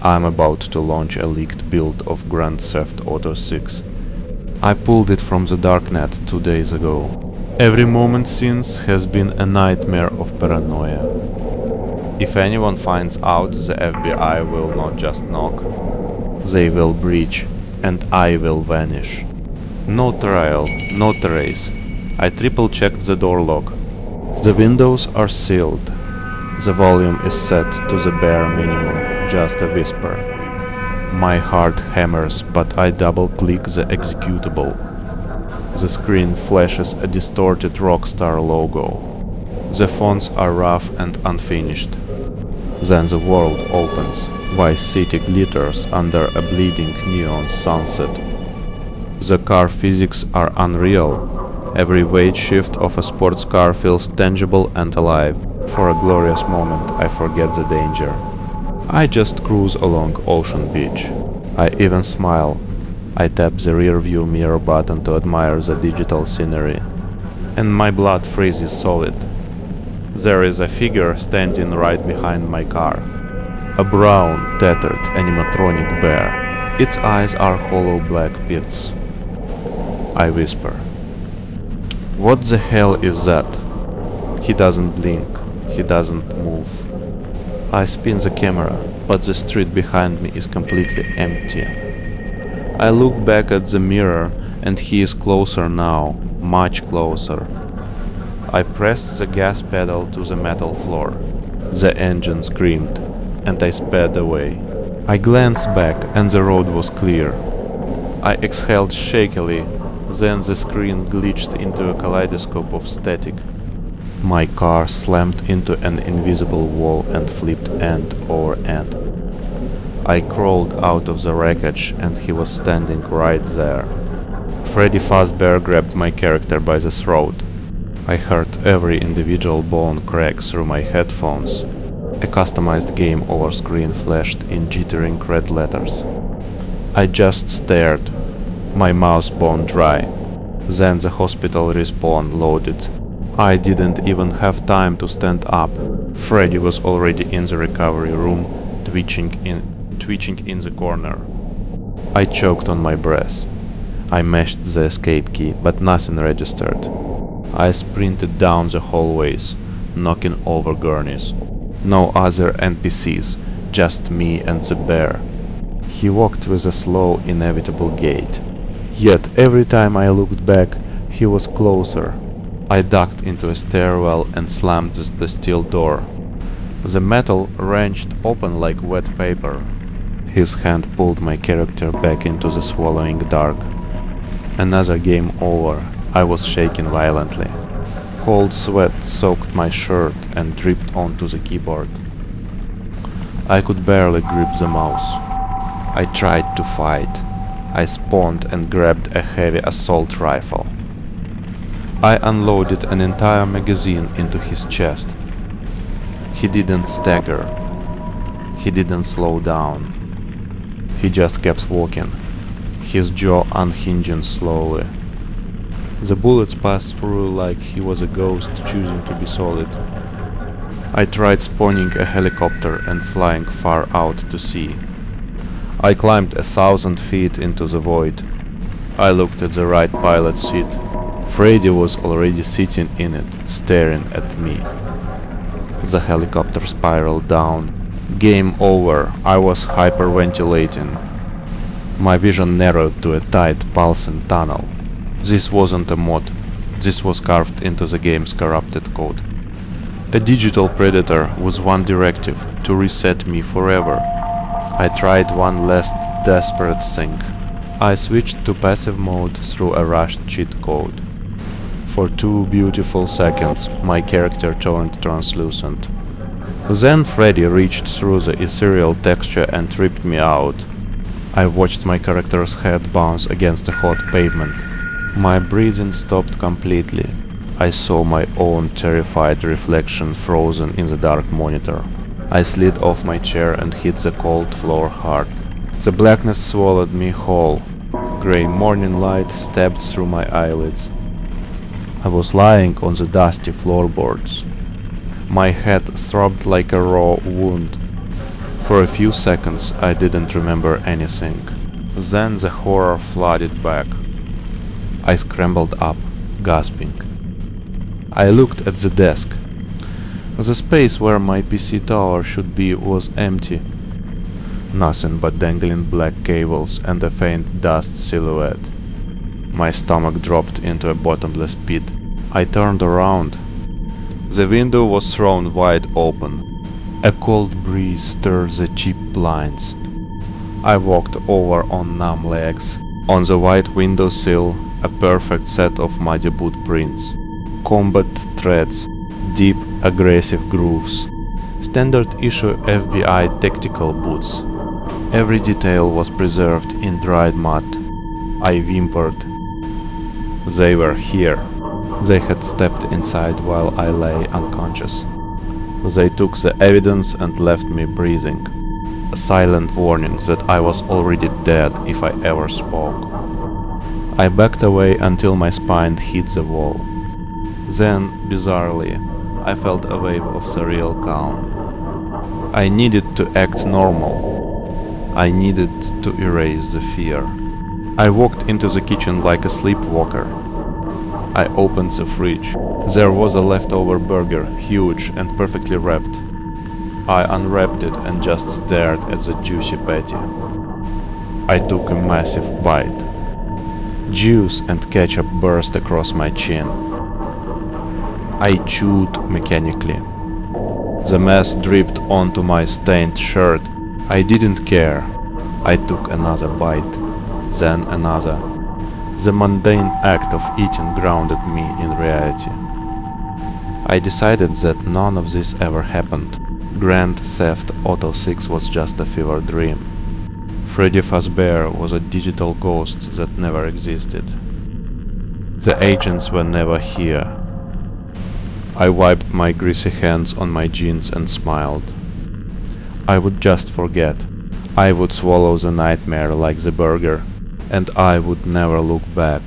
I'm about to launch a leaked build of Grand Theft Auto 6. I pulled it from the darknet 2 days ago. Every moment since has been a nightmare of paranoia. If anyone finds out, the FBI will not just knock, they will breach, and I will vanish. No trial, no trace. I triple-checked the door lock. The windows are sealed. The volume is set to the bare minimum, just a whisper. My heart hammers, but I double-click the executable. The screen flashes a distorted Rockstar logo. The fonts are rough and unfinished. Then the world opens. Vice City glitters under a bleeding neon sunset. The car physics are unreal. Every weight shift of a sports car feels tangible and alive. For a glorious moment I forget the danger. I just cruise along Ocean Beach. I even smile. I tap the rear view mirror button to admire the digital scenery. And my blood freezes solid. There is a figure standing right behind my car. A brown, tattered animatronic bear. Its eyes are hollow black pits. I whisper. What the hell is that? He doesn't blink. He doesn't move. I spin the camera, but the street behind me is completely empty. I look back at the mirror, and he is closer now, much closer. I pressed the gas pedal to the metal floor. The engine screamed, and I sped away. I glanced back, and the road was clear. I exhaled shakily, then the screen glitched into a kaleidoscope of static. My car slammed into an invisible wall and flipped end over end. I crawled out of the wreckage, and he was standing right there. Freddy Fazbear grabbed my character by the throat. I heard every individual bone crack through my headphones. A customized game over screen flashed in jittering red letters. I just stared, my mouth bone dry. Then the hospital respawn loaded. I didn't even have time to stand up. Freddy was already in the recovery room, twitching in the corner. I choked on my breath. I mashed the escape key, but nothing registered. I sprinted down the hallways, knocking over gurneys. No other NPCs, just me and the bear. He walked with a slow, inevitable gait. Yet every time I looked back, he was closer. I ducked into a stairwell and slammed the steel door. The metal wrenched open like wet paper. His hand pulled my character back into the swallowing dark. Another game over. I was shaking violently. Cold sweat soaked my shirt and dripped onto the keyboard. I could barely grip the mouse. I tried to fight. I spawned and grabbed a heavy assault rifle. I unloaded an entire magazine into his chest. He didn't stagger. He didn't slow down. He just kept walking, his jaw unhinging slowly. The bullets passed through like he was a ghost choosing to be solid. I tried spawning a helicopter and flying far out to sea. I climbed 1,000 feet into the void. I looked at the right pilot seat. Freddy was already sitting in it, staring at me. The helicopter spiraled down. Game over. I was hyperventilating. My vision narrowed to a tight, pulsing tunnel. This wasn't a mod. This was carved into the game's corrupted code. A digital predator with one directive: to reset me forever. I tried one last desperate thing. I switched to passive mode through a rushed cheat code. For 2 beautiful seconds, my character turned translucent. Then Freddy reached through the ethereal texture and tripped me out. I watched my character's head bounce against the hot pavement. My breathing stopped completely. I saw my own terrified reflection frozen in the dark monitor. I slid off my chair and hit the cold floor hard. The blackness swallowed me whole. Grey morning light stabbed through my eyelids. I was lying on the dusty floorboards. My head throbbed like a raw wound. For a few seconds I didn't remember anything. Then the horror flooded back. I scrambled up, gasping. I looked at the desk. The space where my PC tower should be was empty. Nothing but dangling black cables and a faint dust silhouette. My stomach dropped into a bottomless pit. I turned around. The window was thrown wide open. A cold breeze stirred the cheap blinds. I walked over on numb legs. On the white windowsill, a perfect set of muddy boot prints. Combat threads, deep, aggressive grooves. Standard issue FBI tactical boots. Every detail was preserved in dried mud. I whimpered. They were here. They had stepped inside while I lay unconscious. They took the evidence and left me breathing. A silent warning that I was already dead if I ever spoke. I backed away until my spine hit the wall. Then, bizarrely, I felt a wave of surreal calm. I needed to act normal. I needed to erase the fear. I walked into the kitchen like a sleepwalker. I opened the fridge. There was a leftover burger, huge and perfectly wrapped. I unwrapped it and just stared at the juicy patty. I took a massive bite. Juice and ketchup burst across my chin. I chewed mechanically. The mess dripped onto my stained shirt. I didn't care. I took another bite, then another. The mundane act of eating grounded me in reality. I decided that none of this ever happened. Grand Theft Auto 6 was just a fever dream. Freddy Fazbear was a digital ghost that never existed. The agents were never here. I wiped my greasy hands on my jeans and smiled. I would just forget. I would swallow the nightmare like the burger, and I would never look back.